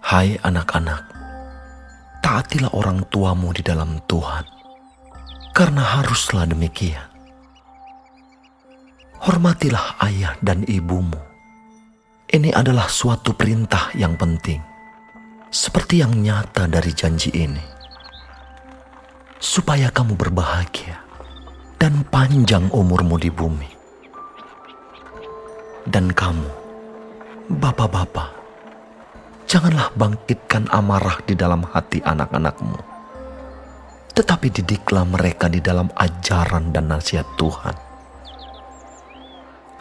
Hai anak-anak, taatilah orang tuamu di dalam Tuhan, karena haruslah demikian. Hormatilah ayah dan ibumu. Ini adalah suatu perintah yang penting, seperti yang nyata dari janji ini, supaya kamu berbahagia dan panjang umurmu di bumi. Dan kamu, bapak-bapak, janganlah bangkitkan amarah di dalam hati anak-anakmu, tetapi didiklah mereka di dalam ajaran dan nasihat Tuhan.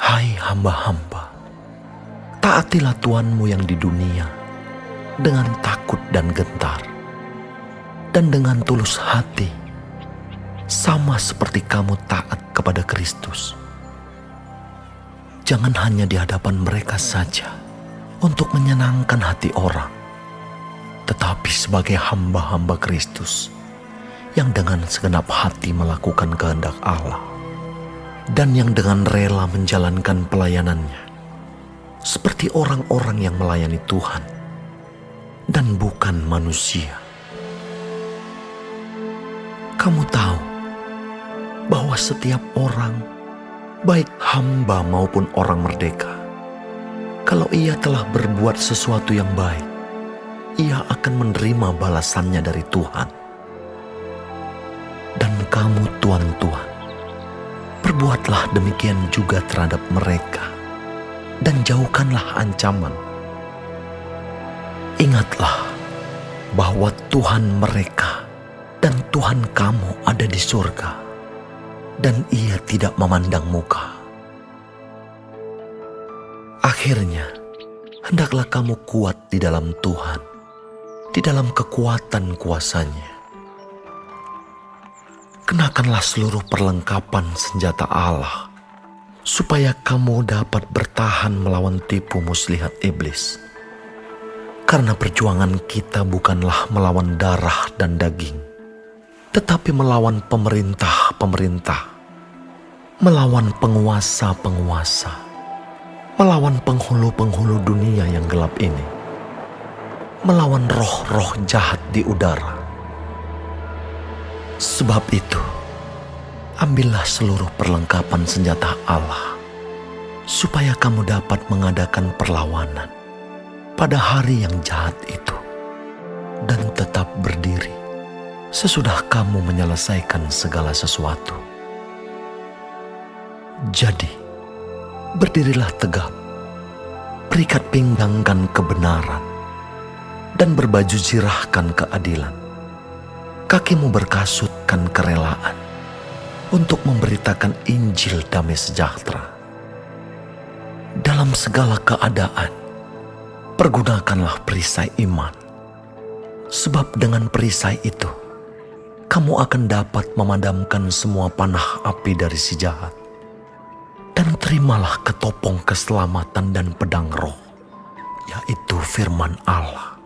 Hai hamba-hamba, taatilah Tuhanmu yang di dunia dengan takut dan gentar, dan dengan tulus hati, sama seperti kamu taat kepada Kristus. Jangan hanya di hadapan mereka saja untuk menyenangkan hati orang, tetapi sebagai hamba-hamba Kristus yang dengan segenap hati melakukan kehendak Allah dan yang dengan rela menjalankan pelayanannya seperti orang-orang yang melayani Tuhan dan bukan manusia. Kamu tahu bahwa setiap orang, baik hamba maupun orang merdeka, kalau ia telah berbuat sesuatu yang baik, ia akan menerima balasannya dari Tuhan. Dan kamu tuan-tuan, perbuatlah demikian juga terhadap mereka, dan jauhkanlah ancaman. Ingatlah bahwa Tuhan mereka dan Tuhan kamu ada di surga, dan ia tidak memandang muka. Akhirnya, hendaklah kamu kuat di dalam Tuhan, di dalam kekuatan kuasa-Nya. Kenakanlah seluruh perlengkapan senjata Allah, supaya kamu dapat bertahan melawan tipu muslihat iblis. Karena perjuangan kita bukanlah melawan darah dan daging, tetapi melawan pemerintah-pemerintah, melawan penguasa-penguasa, melawan penghulu-penghulu dunia yang gelap ini, melawan roh-roh jahat di udara. Sebab itu, ambillah seluruh perlengkapan senjata Allah, supaya kamu dapat mengadakan perlawanan pada hari yang jahat itu, dan tetap berdiri sesudah kamu menyelesaikan segala sesuatu. Jadi, berdirilah tegap, berikat pinggangkan kebenaran, dan berbaju zirahkan keadilan. Kakimu berkasutkan kerelaan untuk memberitakan Injil damai sejahtera. Dalam segala keadaan, pergunakanlah perisai iman, sebab dengan perisai itu, kamu akan dapat memadamkan semua panah api dari si jahat. Dan terimalah ketopong keselamatan dan pedang roh, yaitu firman Allah,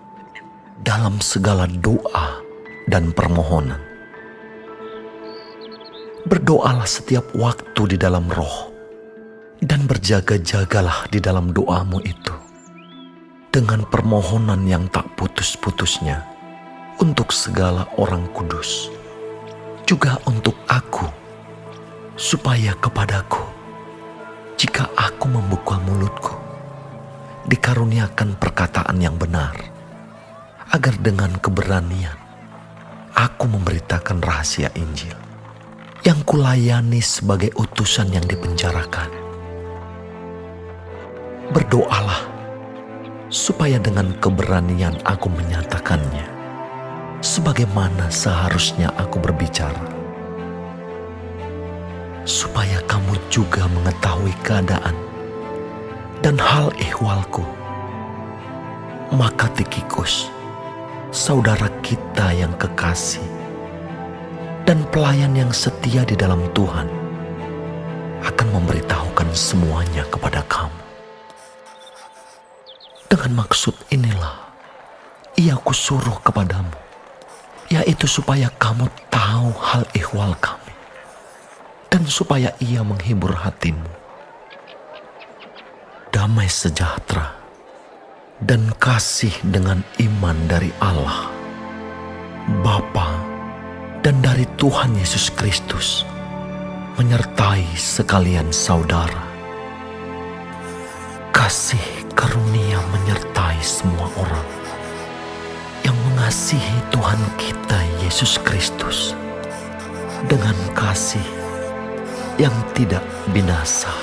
dalam segala doa dan permohonan. Berdoalah setiap waktu di dalam roh, dan berjaga-jagalah di dalam doamu itu, dengan permohonan yang tak putus-putusnya untuk segala orang kudus, juga untuk aku, supaya kepadaku, jika aku membuka mulutku, dikaruniakan perkataan yang benar, agar dengan keberanian aku memberitakan rahasia Injil yang kulayani sebagai utusan yang dipenjarakan. Berdoalah supaya dengan keberanian aku menyatakannya, sebagaimana seharusnya aku berbicara, supaya kamu juga mengetahui keadaan dan hal ihwalku. Maka Tikhikus, saudara kita yang kekasih dan pelayan yang setia di dalam Tuhan, akan memberitahukan semuanya kepada kamu. Dengan maksud inilah ia kusuruh kepadamu, yaitu supaya kamu tahu hal ihwal kami, dan supaya ia menghibur hatimu. Damai sejahtera dan kasih dengan iman dari Allah, Bapa, dan dari Tuhan Yesus Kristus menyertai sekalian saudara. Kasih karunia menyertai semua orang yang mengasihi Tuhan kita Yesus Kristus dengan kasih yang tidak binasa.